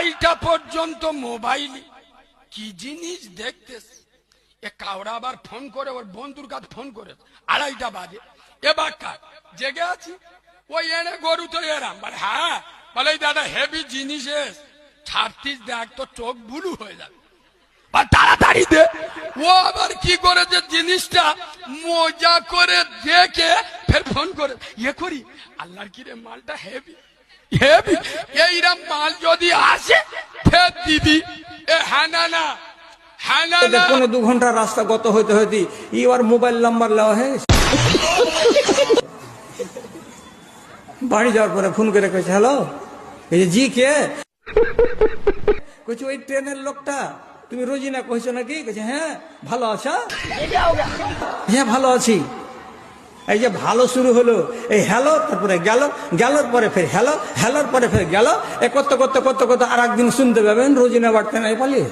আড়াইটা পর্যন্ত মোবাইল কি জিনিস দেখতেছে। এ কাউরা আবার ফোন করে ওর বন্ধুর কাছে ফোন করে 2:30 বাজে, এবার কাজ জেগে আছি, ওই এনে গরু তো এরাম বলে, হ্যাঁ বলে দাদা হেভি জিনিস ছাড়তিস, দেখ তো চোখ বুলু হয়ে যাবে, তাড়াতাড়ি দে। ও আবার কি করে যে জিনিসটা মজা করে দেখে ফের ফোন করে ইয়ে করি, আল্লাহর কি রে মালটা হেভি হেভি, এইরকম মাল যদি আসে ফের দিবি। এ হ্যাঁ না না হ্যাঁ না না, 2 ঘন্টা রাস্তা গত হইতে হইতে আর মোবাইল নাম্বার নেওয়া হয়ে গেছে। বাড়ি যাওয়ার পরে ফোন করে কইছে, হ্যালো, এই যে জি কে? কইছে ওই ট্রেনের লোকটা, তুমি রোজিনা কইছো নাকি? কইছে হ্যাঁ, ভালো আছো? হ্যাঁ ভালো আছি। এই যে ভালো শুরু হলো, এই হ্যালো, তারপরে গেল, গেলোর পরে ফের হ্যালো, হ্যালোর পরে ফের গেল, এ করতে করতে করতে করতে আর একদিন শুনতে পাবেন রোজিনা বাড়তে নাই পালিয়ে